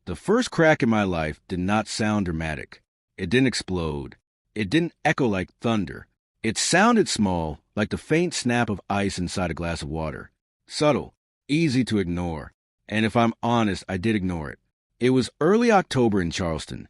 The first crack in my life did not sound dramatic. It didn't explode. It didn't echo like thunder. It sounded small, like the faint snap of ice inside a glass of water. Subtle, easy to ignore. And if I'm honest, I did ignore it. It was early October in Charleston.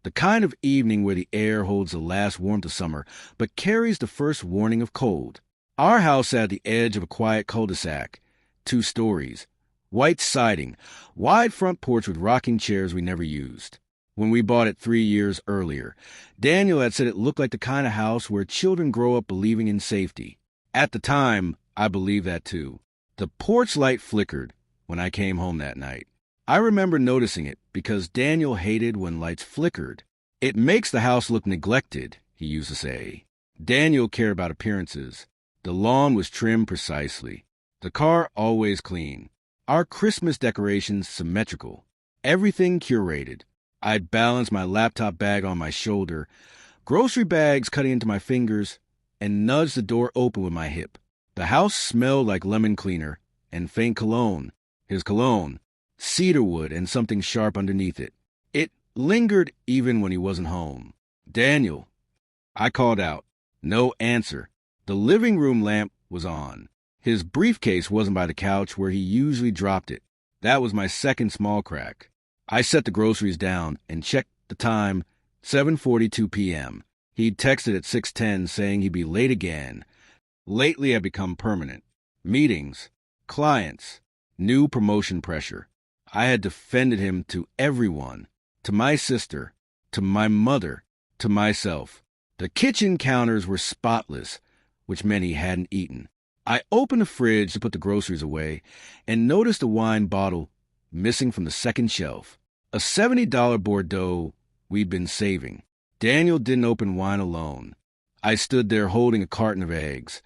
The kind of evening where the air holds the last warmth of summer, but carries the first warning of cold. Our house sat at the edge of a quiet cul-de-sac, 2 stories, white siding, wide front porch with rocking chairs we never used. When we bought it 3 years earlier, Daniel had said it looked like the kind of house where children grow up believing in safety. At the time, I believed that too. The porch light flickered when I came home that night. I remember noticing it because Daniel hated when lights flickered. It makes the house look neglected, he used to say. Daniel cared about appearances. The lawn was trimmed precisely. The car always clean. Our Christmas decorations symmetrical. Everything curated. I'd balance my laptop bag on my shoulder, grocery bags cutting into my fingers, and nudge the door open with my hip. The house smelled like lemon cleaner and faint cologne. His cologne. Cedarwood and something sharp underneath it. It lingered even when he wasn't home. Daniel. I called out. No answer. The living room lamp was on. His briefcase wasn't by the couch where he usually dropped it. That was my second small crack. I set the groceries down and checked the time, 7:42 p.m. He'd texted at 6:10 saying he'd be late again. Lately had become permanent. Meetings, clients, new promotion pressure. I had defended him to everyone, to my sister, to my mother, to myself. The kitchen counters were spotless, which meant he hadn't eaten. I opened the fridge to put the groceries away and noticed a wine bottle missing from the second shelf. A $70 Bordeaux we'd been saving. Daniel didn't open wine alone. I stood there holding a carton of eggs,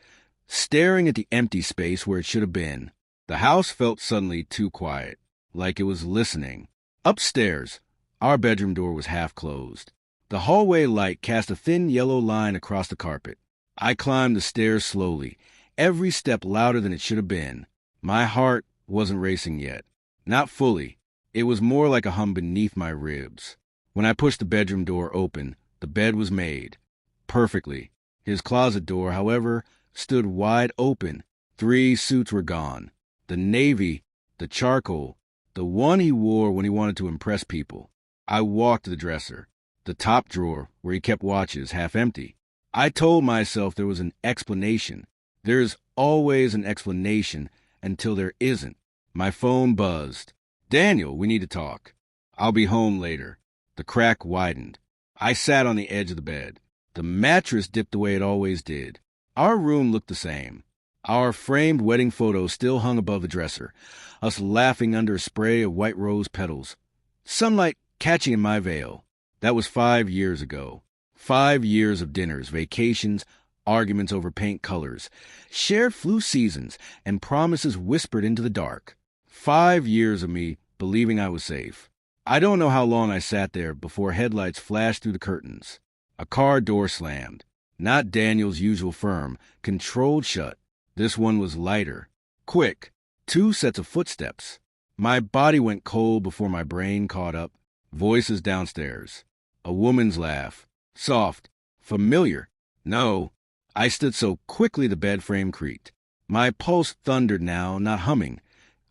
staring at the empty space where it should have been. The house felt suddenly too quiet, like it was listening. Upstairs, our bedroom door was half closed. The hallway light cast a thin yellow line across the carpet. I climbed the stairs slowly, every step louder than it should have been. My heart wasn't racing yet. Not fully. It was more like a hum beneath my ribs. When I pushed the bedroom door open, the bed was made. Perfectly. His closet door, however, stood wide open. 3 suits were gone. The navy, the charcoal, the one he wore when he wanted to impress people. I walked to the dresser. The top drawer, where he kept watches, half empty. I told myself there was an explanation. There's always an explanation until there isn't. My phone buzzed. Daniel, we need to talk. I'll be home later. The crack widened. I sat on the edge of the bed. The mattress dipped the way it always did. Our room looked the same. Our framed wedding photo still hung above the dresser, us laughing under a spray of white rose petals. Sunlight catching in my veil. That was 5 years ago. 5 years of dinners, vacations, arguments over paint colors, shared flu seasons, and promises whispered into the dark. 5 years of me believing I was safe. I don't know how long I sat there before headlights flashed through the curtains. A car door slammed. Not Daniel's usual firm, controlled shut. This one was lighter. Quick. 2 sets of footsteps. My body went cold before my brain caught up. Voices downstairs. A woman's laugh. Soft. Familiar. No. I stood so quickly the bed frame creaked. My pulse thundered now, not humming.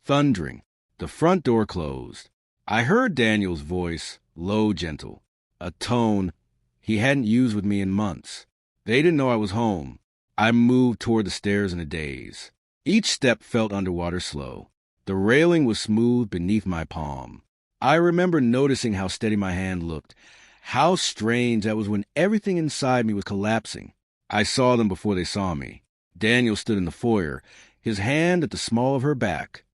Thundering. The front door closed. I heard Daniel's voice, low, gentle. A tone he hadn't used with me in months. They didn't know I was home. I moved toward the stairs in a daze. Each step felt underwater slow. The railing was smooth beneath my palm. I remember noticing how steady my hand looked, how strange that was when everything inside me was collapsing. I saw them before they saw me. Daniel stood in the foyer, his hand at the small of her back.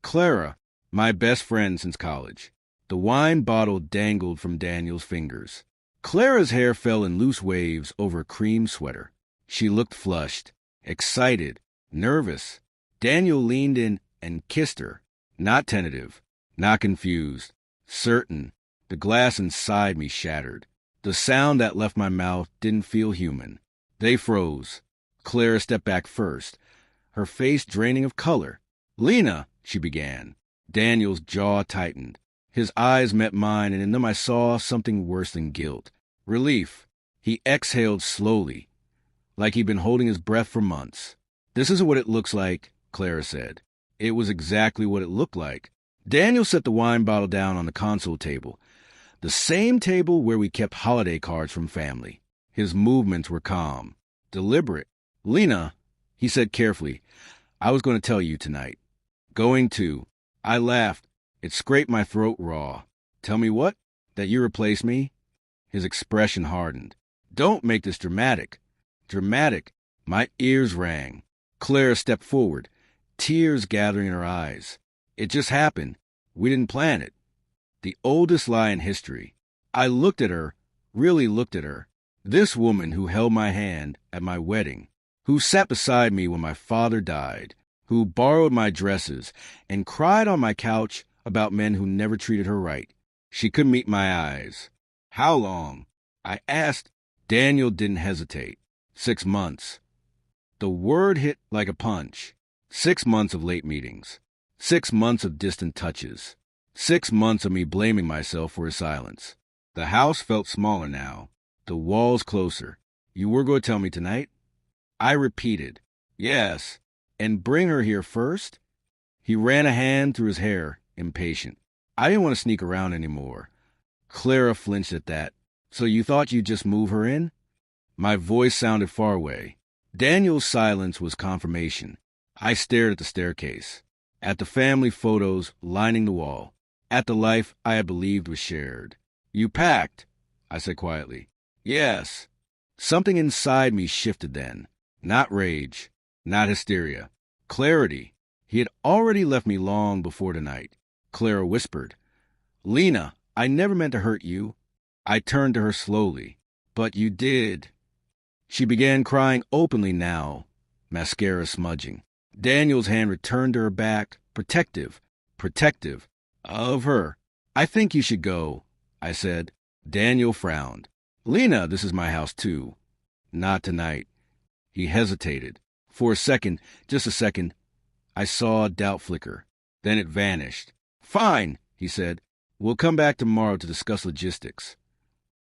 Clara, my best friend since college. The wine bottle dangled from Daniel's fingers. Clara's hair fell in loose waves over a cream sweater. She looked flushed, excited, nervous. Daniel leaned in and kissed her, not tentative, not confused, certain. The glass inside me shattered. The sound that left my mouth didn't feel human. They froze. Clara stepped back first, her face draining of color. "Lena," she began. Daniel's jaw tightened. His eyes met mine, and in them I saw something worse than guilt. Relief. He exhaled slowly, like he'd been holding his breath for months. "This isn't what it looks like," Clara said. It was exactly what it looked like. Daniel set the wine bottle down on the console table, the same table where we kept holiday cards from family. His movements were calm, deliberate. "Lena," he said carefully, "I was going to tell you tonight." "Going to." I laughed. It scraped my throat raw. "Tell me what? That you replaced me?" His expression hardened. "Don't make this dramatic." Dramatic. My ears rang. Clara stepped forward, tears gathering in her eyes. "It just happened. We didn't plan it." The oldest lie in history. I looked at her, really looked at her. This woman who held my hand at my wedding, who sat beside me when my father died, who borrowed my dresses and cried on my couch about men who never treated her right. She couldn't meet my eyes. "How long?" I asked. Daniel didn't hesitate. 6 months. The word hit like a punch. 6 months of late meetings. 6 months of distant touches. 6 months of me blaming myself for his silence. The house felt smaller now, the walls closer. "You were going to tell me tonight?" I repeated, "Yes. And bring her here first?" He ran a hand through his hair, impatient. I didn't want to sneak around anymore. Clara flinched at that. "So you thought you'd just move her in?" My voice sounded far away. Daniel's silence was confirmation. I stared at the staircase, at the family photos lining the wall, at the life I had believed was shared. "You packed?" I said quietly. "Yes." Something inside me shifted then. Not rage, not hysteria. Clarity. He had already left me long before tonight. Clara whispered, "Lena, I never meant to hurt you." I turned to her slowly. "But you did." She began crying openly now, mascara smudging. Daniel's hand returned to her back, protective of her. "I think you should go," I said. Daniel frowned. "Lena, this is my house too." "Not tonight." He hesitated. For a second, just a second, I saw doubt flicker. Then it vanished. "Fine," he said. "We'll come back tomorrow to discuss logistics."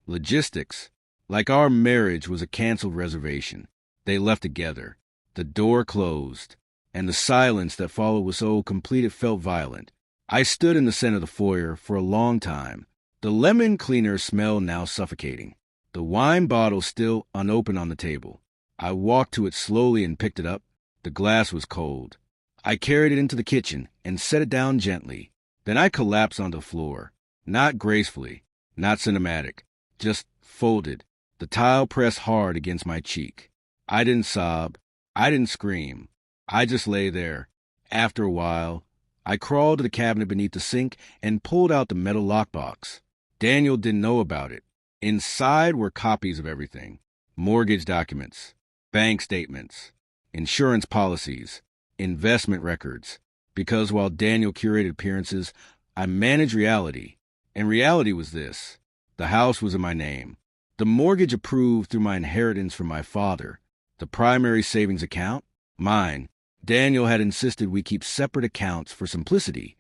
Logistics. Like our marriage was a canceled reservation. They left together. The door closed, and the silence that followed was so complete it felt violent. I stood in the center of the foyer for a long time. The lemon cleaner smelled now suffocating. The wine bottle still unopened on the table. I walked to it slowly and picked it up. The glass was cold. I carried it into the kitchen and set it down gently. Then I collapsed onto the floor. Not gracefully, not cinematic, just folded. The tile pressed hard against my cheek. I didn't sob. I didn't scream. I just lay there. After a while, I crawled to the cabinet beneath the sink and pulled out the metal lockbox. Daniel didn't know about it. Inside were copies of everything. Mortgage documents, bank statements, insurance policies, investment records. Because while Daniel curated appearances, I managed reality. And reality was this. The house was in my name. The mortgage approved through my inheritance from my father. The primary savings account? Mine. Daniel had insisted we keep separate accounts for simplicity.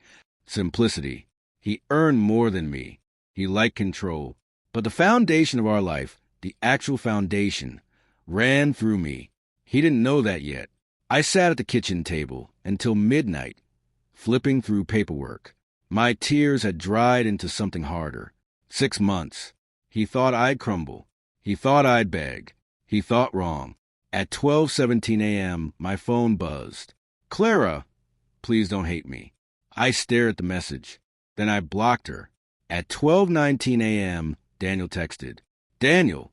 Simplicity. He earned more than me. He liked control. But the foundation of our life, the actual foundation, ran through me. He didn't know that yet. I sat at the kitchen table until midnight, flipping through paperwork. My tears had dried into something harder. 6 months. He thought I'd crumble. He thought I'd beg. He thought wrong. At 12:17 a.m., my phone buzzed. "Clara, please don't hate me." I stared at the message. Then I blocked her. At 12:19 a.m., Daniel texted, "Daniel,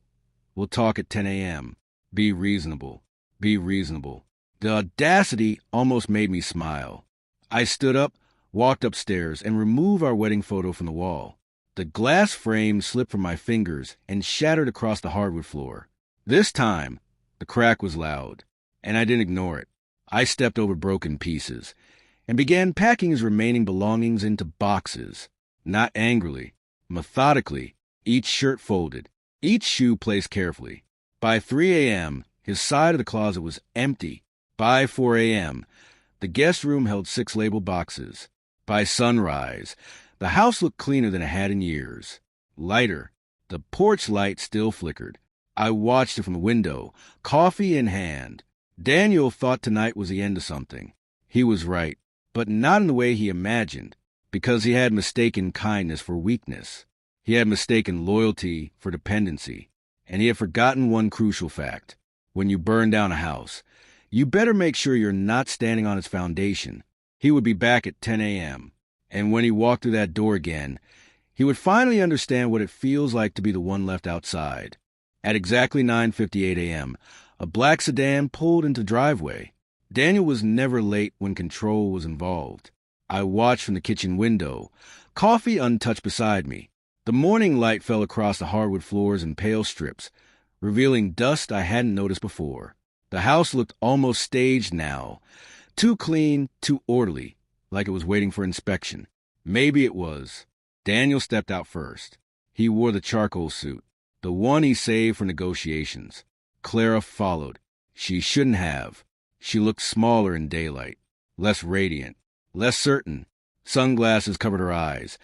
we'll talk at 10 a.m. Be reasonable. Be reasonable." The audacity almost made me smile. I stood up, walked upstairs, and removed our wedding photo from the wall. The glass frame slipped from my fingers and shattered across the hardwood floor. This time, the crack was loud, and I didn't ignore it. I stepped over broken pieces and began packing his remaining belongings into boxes, not angrily, methodically, each shirt folded, each shoe placed carefully. By 3 a.m., his side of the closet was empty. By 4 a.m., the guest room held 6 labeled boxes. By sunrise, The house looked cleaner than it had in years. Lighter. The porch light still flickered. I watched it from the window, coffee in hand. Daniel thought tonight was the end of something. He was right, but not in the way he imagined, because he had mistaken kindness for weakness. He had mistaken loyalty for dependency, and he had forgotten one crucial fact. When you burn down a house, you better make sure you're not standing on its foundation. He would be back at 10 a.m., and when he walked through that door again, he would finally understand what it feels like to be the one left outside. At exactly 9:58 a.m., a black sedan pulled into the driveway. Daniel was never late when control was involved. I watched from the kitchen window, coffee untouched beside me. The morning light fell across the hardwood floors in pale strips, revealing dust I hadn't noticed before. The house looked almost staged now, too clean, too orderly, like it was waiting for inspection. Maybe it was. Daniel stepped out first. He wore the charcoal suit, the one he saved for negotiations. Clara followed. She shouldn't have. She looked smaller in daylight, less radiant, less certain. Sunglasses covered her eyes,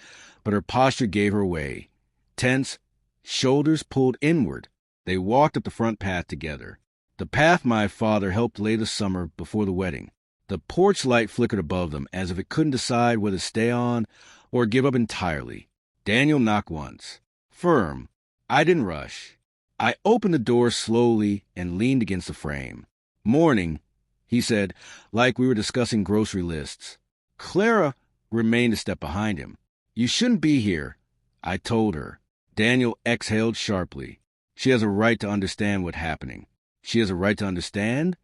but her posture gave her away. Tense, shoulders pulled inward, they walked up the front path together. The path my father helped lay the summer before the wedding. The porch light flickered above them as if it couldn't decide whether to stay on or give up entirely. Daniel knocked once. Firm. I didn't rush. I opened the door slowly and leaned against the frame. Morning, he said, like we were discussing grocery lists. Clara remained a step behind him. You shouldn't be here, I told her. Daniel exhaled sharply. She has a right to understand what's happening. She has a right to understand?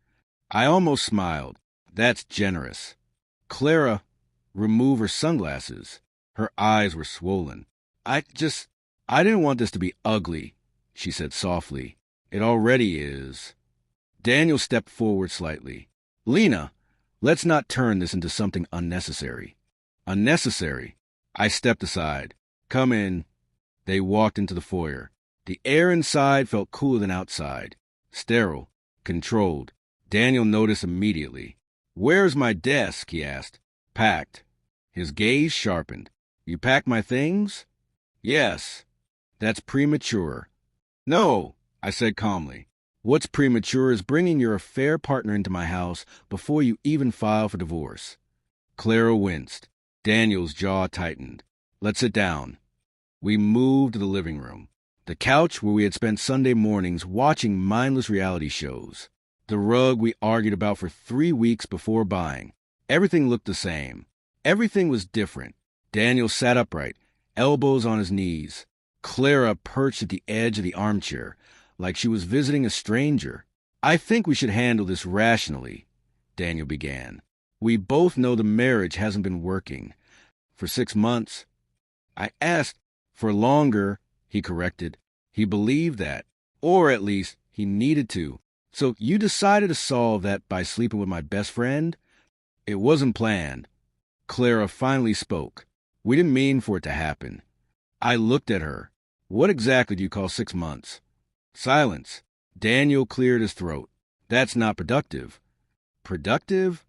I almost smiled. That's generous. Clara removed her sunglasses. Her eyes were swollen. I didn't want this to be ugly, she said softly. It already is. Daniel stepped forward slightly. Lena, let's not turn this into something unnecessary. Unnecessary? I stepped aside. Come in. They walked into the foyer. The air inside felt cooler than outside. Sterile. Controlled. Daniel noticed immediately. Where's my desk? He asked. Packed. His gaze sharpened. You packed my things? Yes. That's premature. No, I said calmly. What's premature is bringing your affair partner into my house before you even file for divorce. Clara winced. Daniel's jaw tightened. Let's sit down. We moved to the living room, the couch where we had spent Sunday mornings watching mindless reality shows, the rug we argued about for 3 weeks before buying. Everything looked the same. Everything was different. Daniel sat upright, elbows on his knees. Clara perched at the edge of the armchair, like she was visiting a stranger. I think we should handle this rationally, Daniel began. We both know the marriage hasn't been working. For 6 months. I asked. For longer, he corrected. He believed that, or at least he needed to. So you decided to solve that by sleeping with my best friend? It wasn't planned. Clara finally spoke. We didn't mean for it to happen. I looked at her. What exactly do you call 6 months? Silence. Daniel cleared his throat. That's not productive. Productive?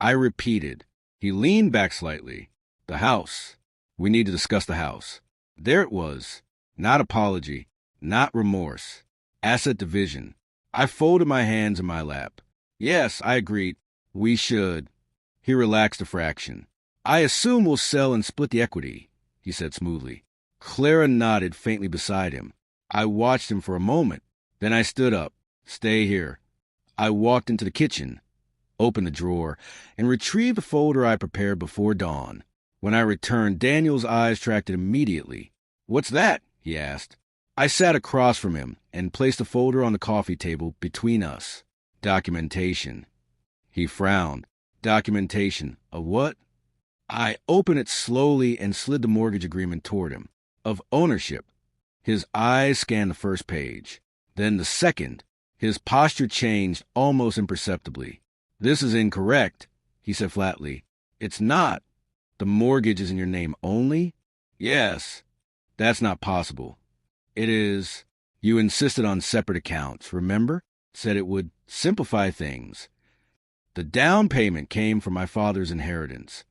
I repeated. He leaned back slightly. The house. We need to discuss the house. There it was. Not apology. Not remorse. Asset division. I folded my hands in my lap. Yes, I agreed. We should. He relaxed a fraction. I assume we'll sell and split the equity, he said smoothly. Clara nodded faintly beside him. I watched him for a moment. Then I stood up. Stay here. I walked into the kitchen, opened the drawer, and retrieved the folder I prepared before dawn. When I returned, Daniel's eyes tracked it immediately. What's that? He asked. I sat across from him and placed the folder on the coffee table between us. Documentation. He frowned. Documentation. Of what? I opened it slowly and slid the mortgage agreement toward him. Of ownership. His eyes scanned the first page. Then the second. His posture changed almost imperceptibly. This is incorrect, he said flatly. It's not. The mortgage is in your name only? Yes. That's not possible. It is. You insisted on separate accounts, remember? Said it would simplify things. The down payment came from my father's inheritance.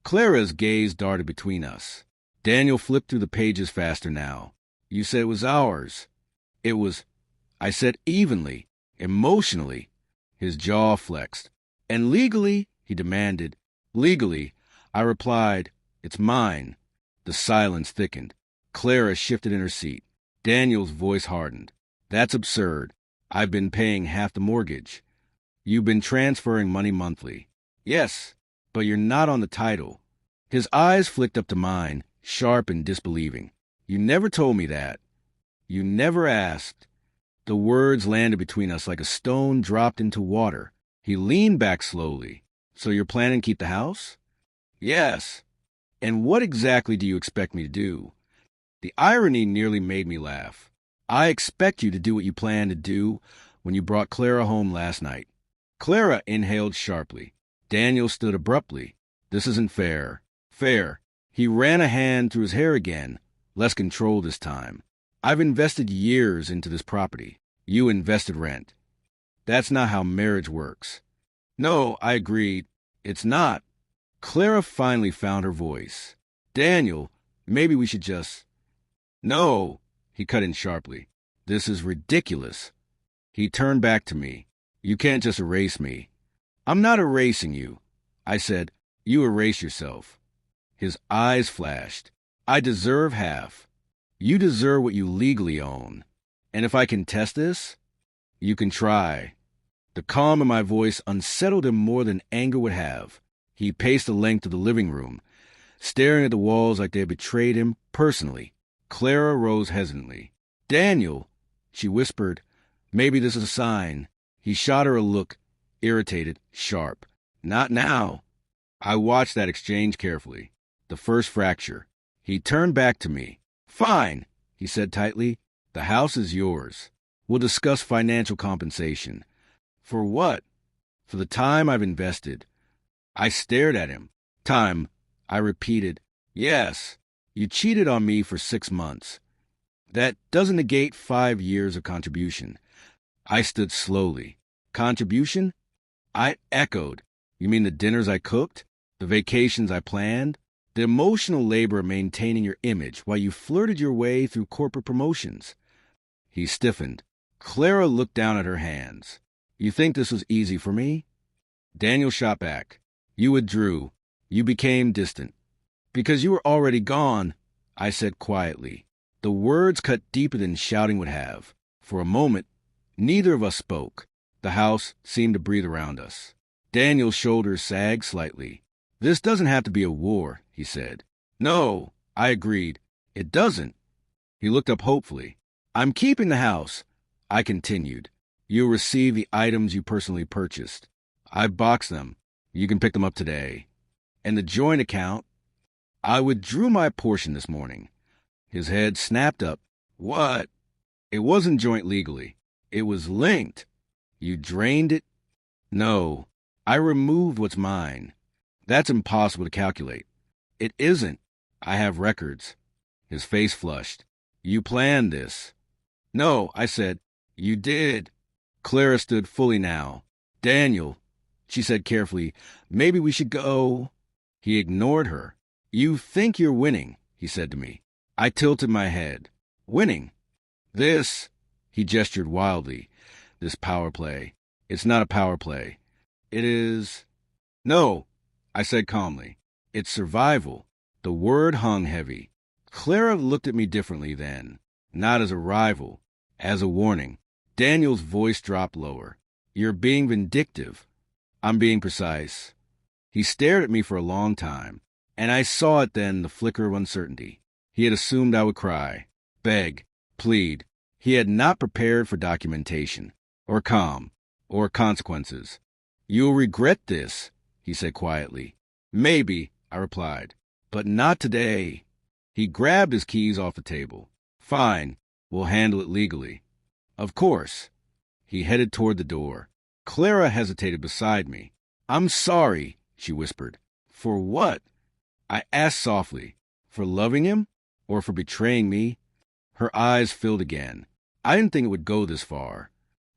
Clara's gaze darted between us. Daniel flipped through the pages faster now. You said it was ours. It was, I said evenly, emotionally. His jaw flexed. And legally, he demanded. Legally, I replied, it's mine. The silence thickened. Clara shifted in her seat. Daniel's voice hardened. That's absurd. I've been paying half the mortgage. You've been transferring money monthly. Yes, but you're not on the title. His eyes flicked up to mine, sharp and disbelieving. You never told me that. You never asked. The words landed between us like a stone dropped into water. He leaned back slowly. So you're planning to keep the house? Yes. And what exactly do you expect me to do? The irony nearly made me laugh. I expect you to do what you planned to do when you brought Clara home last night. Clara inhaled sharply. Daniel stood abruptly. This isn't fair. Fair. He ran a hand through his hair again, less control this time. I've invested years into this property. You invested rent. That's not how marriage works. No, I agreed. It's not. Clara finally found her voice. Daniel, maybe we should just... No, he cut in sharply. This is ridiculous. He turned back to me. You can't just erase me. I'm not erasing you. I said, you erase yourself. His eyes flashed. I deserve half. You deserve what you legally own. And if I contest this, you can try. The calm in my voice unsettled him more than anger would have. He paced the length of the living room, staring at the walls like they had betrayed him personally. Clara rose hesitantly. Daniel, she whispered, maybe this is a sign. He shot her a look, irritated, sharp. Not now. I watched that exchange carefully. The first fracture. He turned back to me. Fine, he said tightly. The house is yours. We'll discuss financial compensation. For what? For the time I've invested. I stared at him. Time, I repeated. Yes, you cheated on me for 6 months. That doesn't negate 5 years of contribution. I stood slowly. Contribution? I echoed. You mean the dinners I cooked? The vacations I planned? The emotional labor of maintaining your image while you flirted your way through corporate promotions? He stiffened. Clara looked down at her hands. You think this was easy for me? Daniel shot back. You withdrew. You became distant. Because you were already gone, I said quietly. The words cut deeper than shouting would have. For a moment, neither of us spoke. The house seemed to breathe around us. Daniel's shoulders sagged slightly. This doesn't have to be a war, he said. No, I agreed. It doesn't. He looked up hopefully. I'm keeping the house, I continued. You'll receive the items you personally purchased. I've boxed them. You can pick them up today. And the joint account, I withdrew my portion this morning. His head snapped up. What? It wasn't joint legally. It was linked. You drained it? No, I removed what's mine. That's impossible to calculate. It isn't. I have records. His face flushed. You planned this. No, I said. You did. Clara stood fully now. Daniel, she said carefully, maybe we should go. He ignored her. You think you're winning, he said to me. I tilted my head. Winning? This, he gestured wildly, this power play. It's not a power play. It is... No, I said calmly. It's survival. The word hung heavy. Clara looked at me differently then, not as a rival, as a warning. Daniel's voice dropped lower. You're being vindictive. I'm being precise. He stared at me for a long time, and I saw it then, the flicker of uncertainty. He had assumed I would cry, beg, plead. He had not prepared for documentation, or calm, or consequences. You'll regret this, he said quietly. Maybe, I replied, but not today. He grabbed his keys off the table. Fine, we'll handle it legally. Of course. He headed toward the door. Clara hesitated beside me. I'm sorry, she whispered. For what? I asked softly. For loving him? Or for betraying me? Her eyes filled again. I didn't think it would go this far.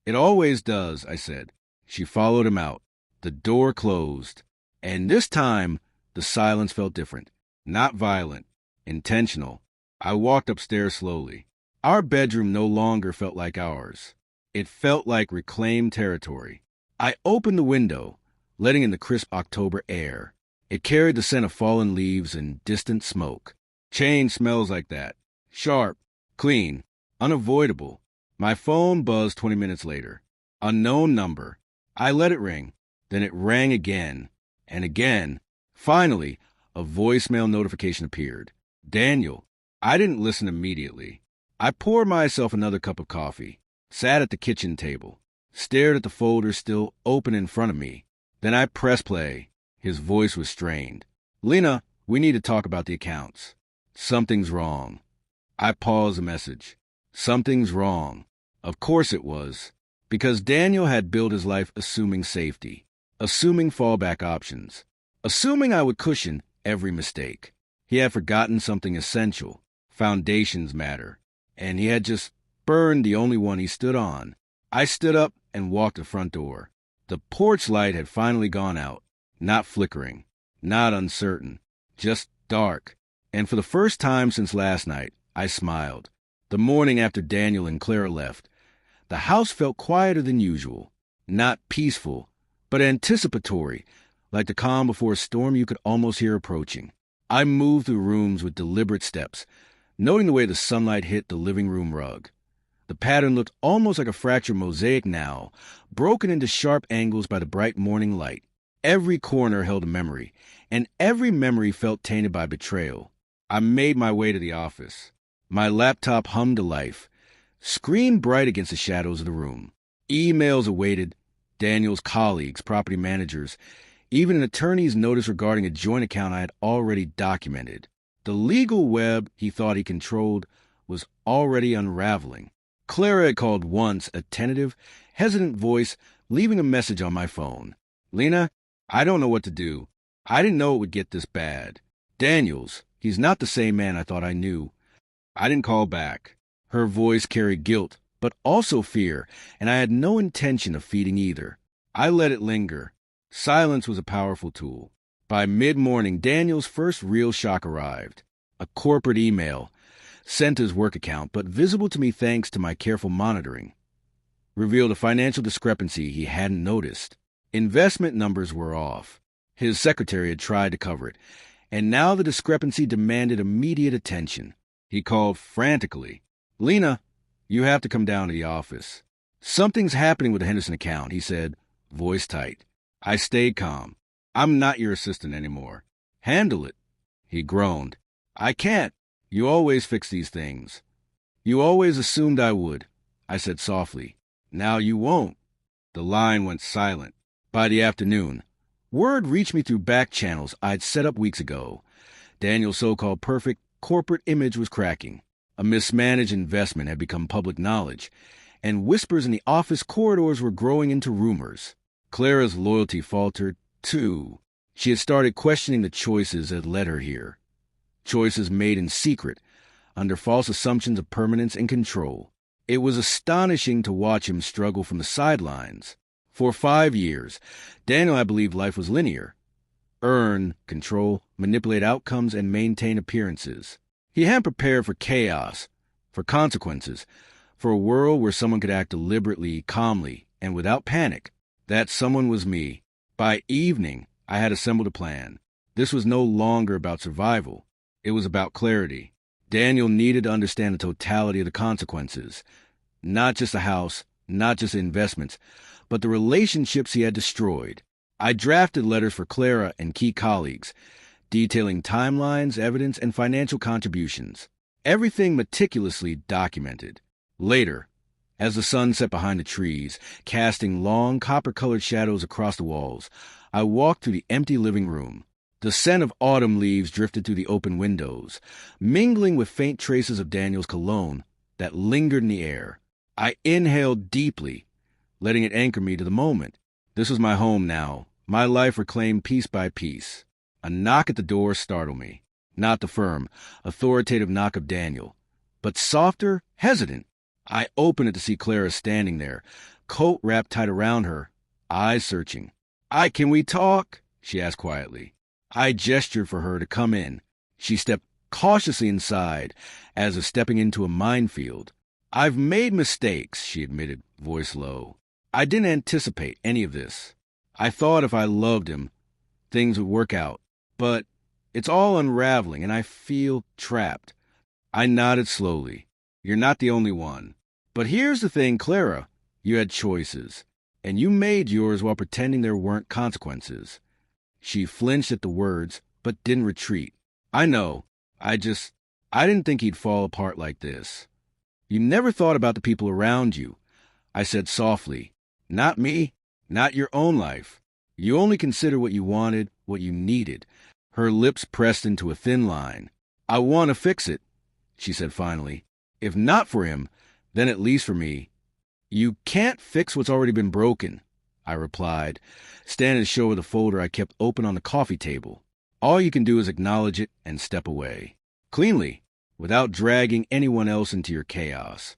It always does, I said. She followed him out. The door closed. And this time, the silence felt different. Not violent. Intentional. I walked upstairs slowly. Our bedroom no longer felt like ours. It felt like reclaimed territory. I opened the window, letting in the crisp October air. It carried the scent of fallen leaves and distant smoke. Change smells like that. Sharp, clean, unavoidable. My phone buzzed 20 minutes later. Unknown number. I let it ring. Then it rang again and again. Finally, a voicemail notification appeared. Daniel. I didn't listen immediately. I poured myself another cup of coffee, sat at the kitchen table, stared at the folder still open in front of me. Then I pressed play. His voice was strained. Lena, we need to talk about the accounts. Something's wrong. I paused the message. Something's wrong. Of course it was. Because Daniel had built his life assuming safety, assuming fallback options, assuming I would cushion every mistake. He had forgotten something essential. Foundations matter. And he had just burned the only one he stood on. I stood up and walked the front door. The porch light had finally gone out. Not flickering, not uncertain, just dark. And for the first time since last night, I smiled. The morning after Daniel and Clara left, the house felt quieter than usual. Not peaceful, but anticipatory, like the calm before a storm you could almost hear approaching. I moved through rooms with deliberate steps, noting the way the sunlight hit the living room rug. The pattern looked almost like a fractured mosaic now, broken into sharp angles by the bright morning light. Every corner held a memory, and every memory felt tainted by betrayal. I made my way to the office. My laptop hummed to life, screen bright against the shadows of the room. Emails awaited, Daniel's colleagues, property managers, even an attorney's notice regarding a joint account I had already documented. The legal web he thought he controlled was already unraveling. Clara had called once, a tentative, hesitant voice leaving a message on my phone. Lena, I don't know what to do. I didn't know it would get this bad. Daniels, he's not the same man I thought I knew. I didn't call back. Her voice carried guilt, but also fear, and I had no intention of feeding either. I let it linger. Silence was a powerful tool. By mid-morning, Daniel's first real shock arrived. A corporate email, sent to his work account, but visible to me thanks to my careful monitoring, revealed a financial discrepancy he hadn't noticed. Investment numbers were off. His secretary had tried to cover it, and now the discrepancy demanded immediate attention. He called frantically. Lena, you have to come down to the office. Something's happening with the Henderson account, he said, voice tight. I stayed calm. I'm not your assistant anymore. Handle it. He groaned. I can't. You always fix these things. You always assumed I would. I said softly. Now you won't. The line went silent. By the afternoon, word reached me through back channels I'd set up weeks ago. Daniel's so-called perfect corporate image was cracking. A mismanaged investment had become public knowledge, and whispers in the office corridors were growing into rumors. Clara's loyalty faltered, too. She had started questioning the choices that led her here. Choices made in secret, under false assumptions of permanence and control. It was astonishing to watch him struggle from the sidelines. For 5 years, Daniel had believed life was linear. Earn, control, manipulate outcomes, and maintain appearances. He hadn't prepared for chaos, for consequences, for a world where someone could act deliberately, calmly, and without panic. That someone was me. By evening, I had assembled a plan. This was no longer about survival. It was about clarity. Daniel needed to understand the totality of the consequences. Not just the house, not just the investments, but the relationships he had destroyed. I drafted letters for Clara and key colleagues, detailing timelines, evidence, and financial contributions. Everything meticulously documented. Later, as the sun set behind the trees, casting long copper-colored shadows across the walls, I walked through the empty living room. The scent of autumn leaves drifted through the open windows, mingling with faint traces of Daniel's cologne that lingered in the air. I inhaled deeply, letting it anchor me to the moment. This was my home now, my life reclaimed piece by piece. A knock at the door startled me. Not the firm, authoritative knock of Daniel, but softer, hesitant. I opened it to see Clara standing there, coat wrapped tight around her, eyes searching. Can we talk? She asked quietly. I gestured for her to come in. She stepped cautiously inside, as if stepping into a minefield. "I've made mistakes," she admitted, voice low. "I didn't anticipate any of this. I thought if I loved him, things would work out. But it's all unraveling, and I feel trapped." I nodded slowly. "You're not the only one. But here's the thing, Clara. You had choices, and you made yours while pretending there weren't consequences." She flinched at the words, but didn't retreat. "I know. I didn't think he'd fall apart like this." "You never thought about the people around you," I said softly. "Not me, not your own life. You only consider what you wanted, what you needed." Her lips pressed into a thin line. "I want to fix it," she said finally. "If not for him, then at least for me." "You can't fix what's already been broken," I replied, standing to show her the folder I kept open on the coffee table. "All you can do is acknowledge it and step away. Cleanly, without dragging anyone else into your chaos."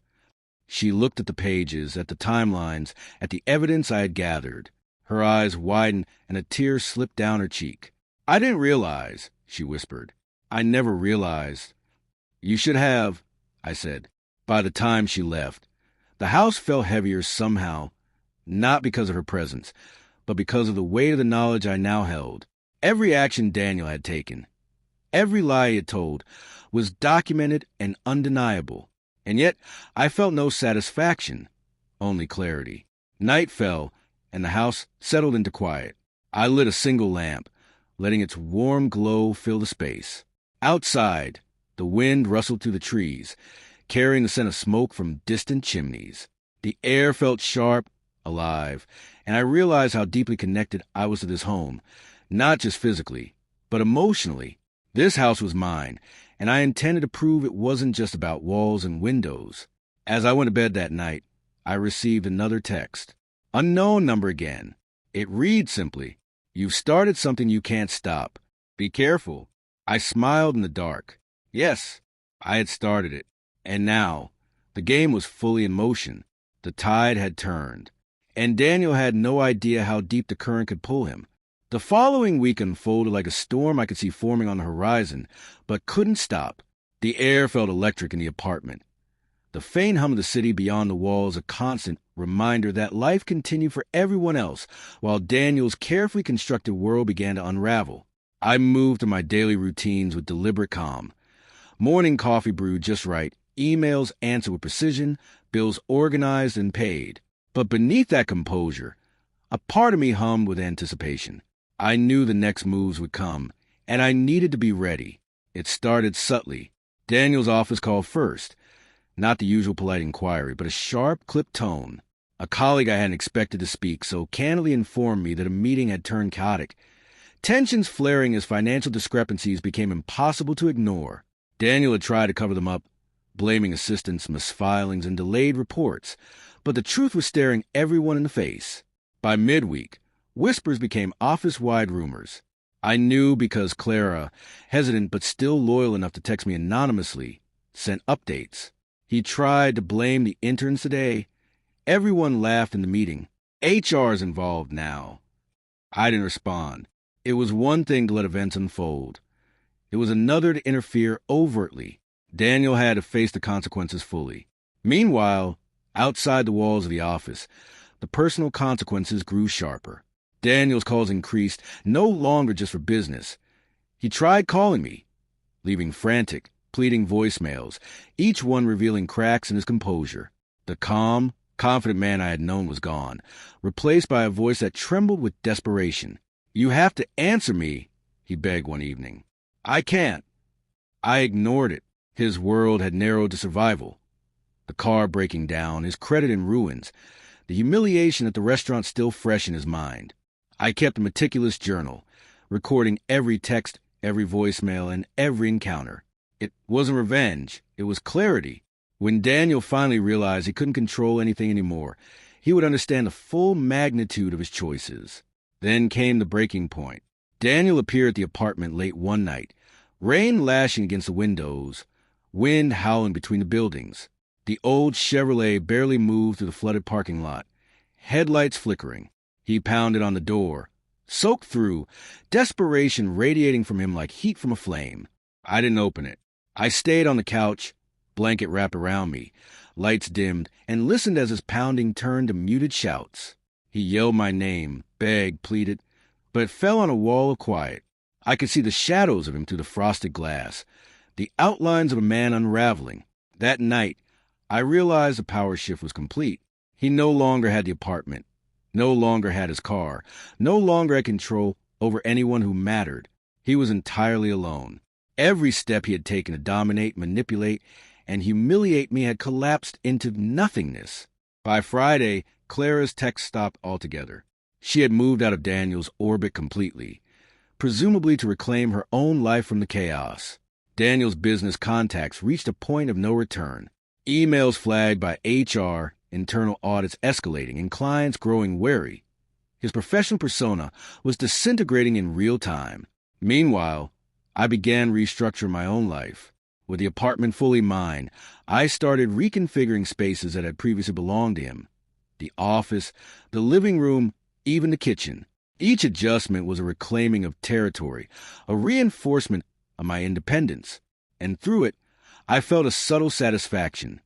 She looked at the pages, at the timelines, at the evidence I had gathered. Her eyes widened and a tear slipped down her cheek. "I didn't realize," she whispered. "I never realized." "You should have," I said, by the time she left. The house felt heavier somehow, not because of her presence, but because of the weight of the knowledge I now held. Every action Daniel had taken, every lie he had told, was documented and undeniable. And yet I felt no satisfaction, only clarity. Night fell, and the house settled into quiet. I lit a single lamp, letting its warm glow fill the space. Outside, the wind rustled through the trees, carrying the scent of smoke from distant chimneys. The air felt sharp, alive, and I realized how deeply connected I was to this home, not just physically, but emotionally. This house was mine, and I intended to prove it wasn't just about walls and windows. As I went to bed that night, I received another text. Unknown number again. It read simply, "You've started something you can't stop. Be careful." I smiled in the dark. Yes, I had started it. And now, the game was fully in motion. The tide had turned. And Daniel had no idea how deep the current could pull him. The following week unfolded like a storm I could see forming on the horizon, but couldn't stop. The air felt electric in the apartment. The faint hum of the city beyond the walls a constant reminder that life continued for everyone else, while Daniel's carefully constructed world began to unravel. I moved to my daily routines with deliberate calm. Morning coffee brewed just right, emails answered with precision, bills organized and paid. But beneath that composure, a part of me hummed with anticipation. I knew the next moves would come, and I needed to be ready. It started subtly. Daniel's office call first. Not the usual polite inquiry, but a sharp, clipped tone. A colleague I hadn't expected to speak so candidly informed me that a meeting had turned chaotic. Tensions flaring as financial discrepancies became impossible to ignore. Daniel had tried to cover them up, blaming assistants, misfilings, and delayed reports, but the truth was staring everyone in the face. By midweek, whispers became office-wide rumors. I knew because Clara, hesitant but still loyal enough to text me anonymously, sent updates. He tried to blame the interns today. Everyone laughed in the meeting. HR's involved now. I didn't respond. It was one thing to let events unfold. It was another to interfere overtly. Daniel had to face the consequences fully. Meanwhile, outside the walls of the office, the personal consequences grew sharper. Daniel's calls increased, no longer just for business. He tried calling me, leaving frantic, pleading voicemails, each one revealing cracks in his composure. The calm, confident man I had known was gone, replaced by a voice that trembled with desperation. "You have to answer me," he begged one evening. "I can't." I ignored it. His world had narrowed to survival. The car breaking down, his credit in ruins, the humiliation at the restaurant still fresh in his mind. I kept a meticulous journal, recording every text, every voicemail, and every encounter. It wasn't revenge. It was clarity. When Daniel finally realized he couldn't control anything anymore, he would understand the full magnitude of his choices. Then came the breaking point. Daniel appeared at the apartment late one night, rain lashing against the windows, wind howling between the buildings. The old Chevrolet barely moved through the flooded parking lot, headlights flickering. He pounded on the door, soaked through, desperation radiating from him like heat from a flame. I didn't open it. I stayed on the couch, blanket wrapped around me, lights dimmed, and listened as his pounding turned to muted shouts. He yelled my name, begged, pleaded, but it fell on a wall of quiet. I could see the shadows of him through the frosted glass, the outlines of a man unraveling. That night, I realized the power shift was complete. He no longer had the apartment, no longer had his car, no longer had control over anyone who mattered. He was entirely alone. Every step he had taken to dominate, manipulate, and humiliate me had collapsed into nothingness. By Friday, Clara's text stopped altogether. She had moved out of Daniel's orbit completely, presumably to reclaim her own life from the chaos. Daniel's business contacts reached a point of no return. Emails flagged by HR, internal audits escalating, and clients growing wary. His professional persona was disintegrating in real time. Meanwhile, I began restructuring my own life. With the apartment fully mine, I started reconfiguring spaces that had previously belonged to him. The office, the living room, even the kitchen. Each adjustment was a reclaiming of territory, a reinforcement of my independence. And through it, I felt a subtle satisfaction.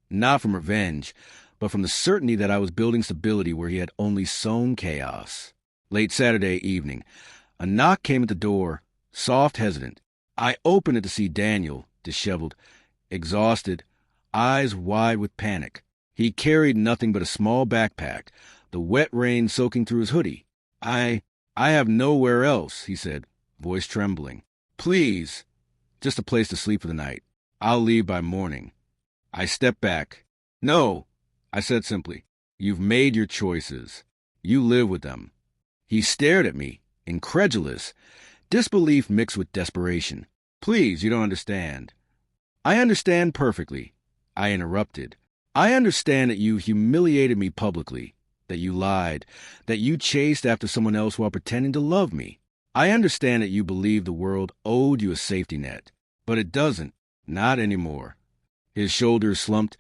Not from revenge, but from the certainty that I was building stability where he had only sown chaos. Late Saturday evening, a knock came at the door, soft, hesitant. I opened it to see Daniel, disheveled, exhausted, eyes wide with panic. He carried nothing but a small backpack, the wet rain soaking through his hoodie. I have nowhere else, he said, voice trembling. Please, just a place to sleep for the night. I'll leave by morning. I stepped back. No, I said simply. You've made your choices. You live with them. He stared at me, incredulous, disbelief mixed with desperation. Please, you don't understand. I understand perfectly, I interrupted. I understand that you humiliated me publicly, that you lied, that you chased after someone else while pretending to love me. I understand that you believed the world owed you a safety net, but it doesn't, not anymore. His shoulders slumped,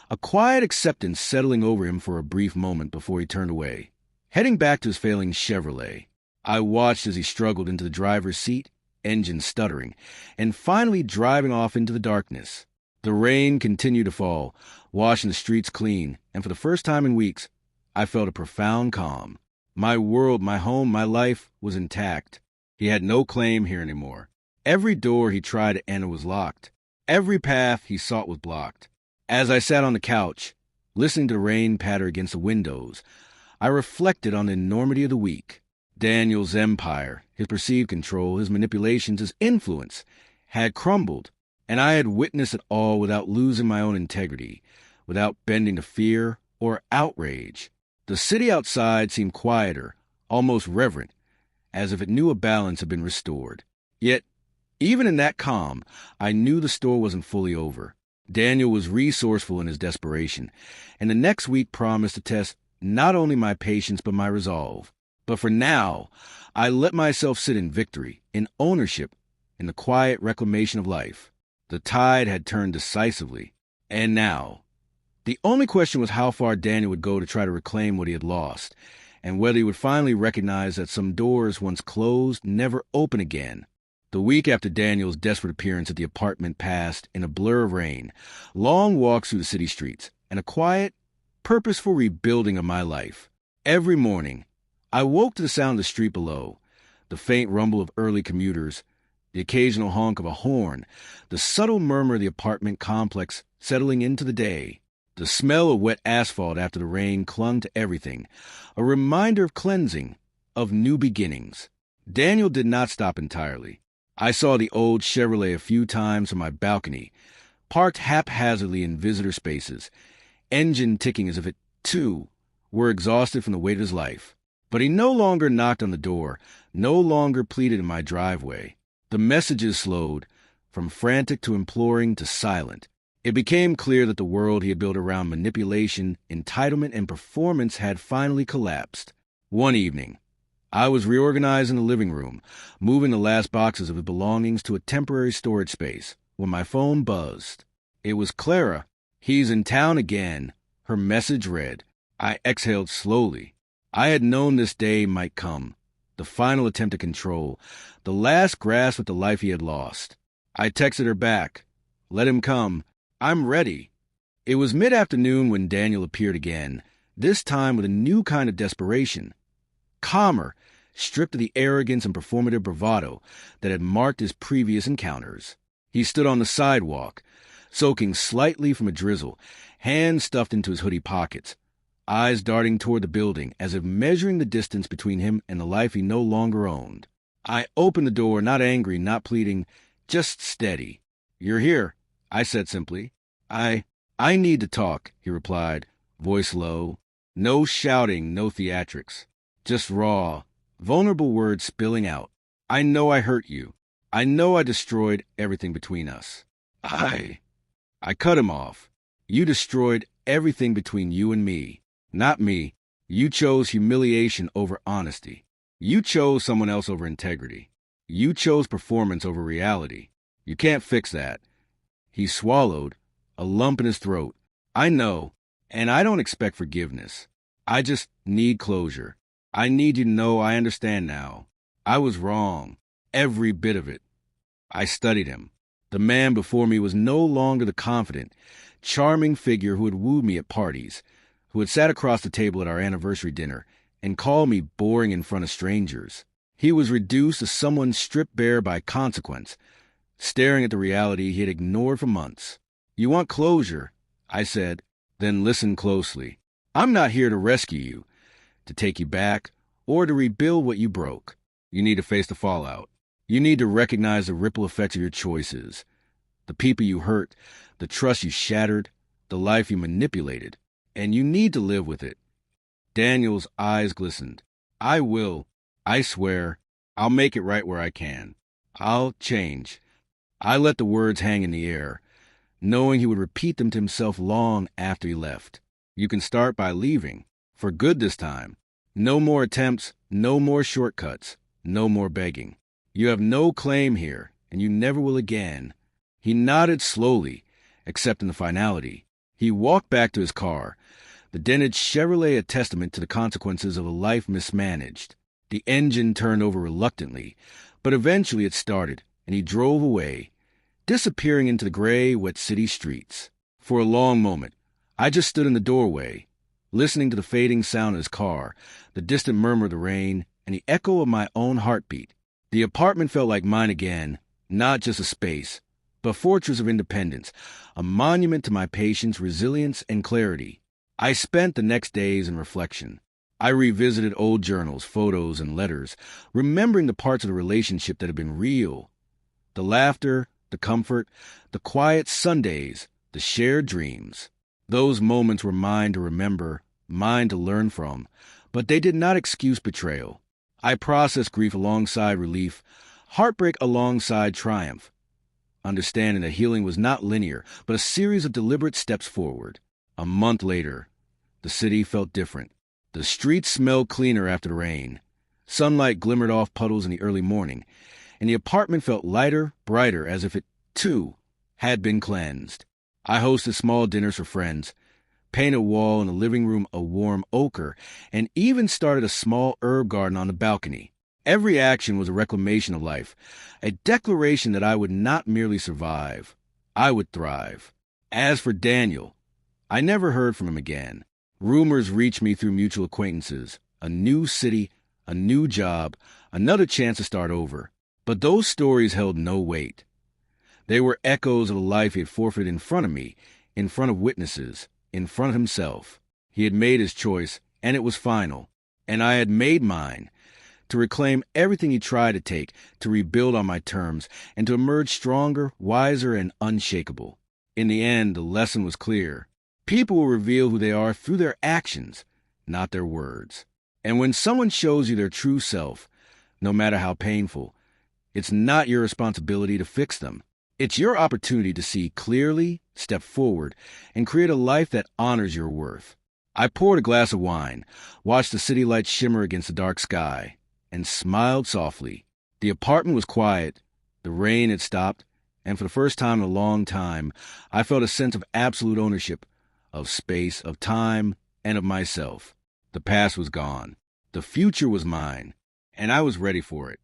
a quiet acceptance settling over him for a brief moment before he turned away. Heading back to his failing Chevrolet, I watched as he struggled into the driver's seat, engine stuttering, and finally driving off into the darkness. The rain continued to fall, washing the streets clean, and for the first time in weeks, I felt a profound calm. My world, my home, my life was intact. He had no claim here anymore. Every door he tried to enter was locked. Every path he sought was blocked. As I sat on the couch, listening to the rain patter against the windows, I reflected on the enormity of the week. Daniel's empire, his perceived control, his manipulations, his influence, had crumbled, and I had witnessed it all without losing my own integrity, without bending to fear or outrage. The city outside seemed quieter, almost reverent, as if it knew a balance had been restored. Yet, even in that calm, I knew the story wasn't fully over. Daniel was resourceful in his desperation, and the next week promised to test not only my patience but my resolve. But for now, I let myself sit in victory, in ownership, in the quiet reclamation of life. The tide had turned decisively. And now, the only question was how far Daniel would go to try to reclaim what he had lost, and whether he would finally recognize that some doors once closed never open again. The week after Daniel's desperate appearance at the apartment passed in a blur of rain, long walks through the city streets, and a quiet, purposeful rebuilding of my life. Every morning, I woke to the sound of the street below, the faint rumble of early commuters, the occasional honk of a horn, the subtle murmur of the apartment complex settling into the day. The smell of wet asphalt after the rain clung to everything, a reminder of cleansing, of new beginnings. Daniel did not stop entirely. I saw the old Chevrolet a few times from my balcony, parked haphazardly in visitor spaces, engine ticking as if it, too, were exhausted from the weight of his life. But he no longer knocked on the door, no longer pleaded in my driveway. The messages slowed, from frantic to imploring to silent. It became clear that the world he had built around manipulation, entitlement, and performance had finally collapsed. One evening, I was reorganizing the living room, moving the last boxes of his belongings to a temporary storage space, when my phone buzzed. It was Clara. "He's in town again," her message read. I exhaled slowly. I had known this day might come, the final attempt at control, the last grasp at the life he had lost. I texted her back, Let him come. I'm ready. It was mid-afternoon when Daniel appeared again, this time with a new kind of desperation. Calmer, stripped of the arrogance and performative bravado that had marked his previous encounters. He stood on the sidewalk, soaking slightly from a drizzle, hands stuffed into his hoodie pockets, eyes darting toward the building as if measuring the distance between him and the life he no longer owned. I opened the door, not angry, not pleading, just steady. "You're here," I said simply. I need to talk," he replied, voice low. No shouting, no theatrics. Just raw, vulnerable words spilling out. "I know I hurt you. I know I destroyed everything between us." I cut him off. "You destroyed everything between you and me. Not me. You chose humiliation over honesty. You chose someone else over integrity. You chose performance over reality. You can't fix that." He swallowed, a lump in his throat. "I know, and I don't expect forgiveness. I just need closure. I need you to know I understand now. I was wrong. Every bit of it." I studied him. The man before me was no longer the confident, charming figure who had wooed me at parties, who had sat across the table at our anniversary dinner and called me boring in front of strangers. He was reduced to someone stripped bare by consequence, staring at the reality he had ignored for months. "You want closure," I said. "Then listen closely. I'm not here to rescue you, to take you back, or to rebuild what you broke. You need to face the fallout. You need to recognize the ripple effects of your choices, the people you hurt, the trust you shattered, the life you manipulated, and you need to live with it." Daniel's eyes glistened. "I will. I swear. I'll make it right where I can. I'll change." I let the words hang in the air, knowing he would repeat them to himself long after he left. "You can start by leaving. For good this time. No more attempts, no more shortcuts, no more begging. You have no claim here, and you never will again." He nodded slowly, accepting the finality. He walked back to his car, the dented Chevrolet a testament to the consequences of a life mismanaged. The engine turned over reluctantly, but eventually it started, and he drove away, disappearing into the gray, wet city streets. For a long moment, I just stood in the doorway, listening to the fading sound of his car, the distant murmur of the rain, and the echo of my own heartbeat. The apartment felt like mine again, not just a space, but a fortress of independence, a monument to my patience, resilience, and clarity. I spent the next days in reflection. I revisited old journals, photos, and letters, remembering the parts of the relationship that had been real. The laughter, the comfort, the quiet Sundays, the shared dreams. Those moments were mine to remember, mine to learn from, but they did not excuse betrayal. I processed grief alongside relief, heartbreak alongside triumph, understanding that healing was not linear, but a series of deliberate steps forward. A month later, the city felt different. The streets smelled cleaner after the rain. Sunlight glimmered off puddles in the early morning, and the apartment felt lighter, brighter, as if it, too, had been cleansed. I hosted small dinners for friends, painted a wall in the living room a warm ochre, and even started a small herb garden on the balcony. Every action was a reclamation of life, a declaration that I would not merely survive, I would thrive. As for Daniel, I never heard from him again. Rumors reached me through mutual acquaintances, a new city, a new job, another chance to start over. But those stories held no weight. They were echoes of a life he had forfeited in front of me, in front of witnesses, in front of himself. He had made his choice, and it was final. And I had made mine, to reclaim everything he tried to take, to rebuild on my terms, and to emerge stronger, wiser, and unshakable. In the end, the lesson was clear. People will reveal who they are through their actions, not their words. And when someone shows you their true self, no matter how painful, it's not your responsibility to fix them. It's your opportunity to see clearly, step forward, and create a life that honors your worth. I poured a glass of wine, watched the city lights shimmer against the dark sky, and smiled softly. The apartment was quiet, the rain had stopped, and for the first time in a long time, I felt a sense of absolute ownership, of space, of time, and of myself. The past was gone. The future was mine, and I was ready for it.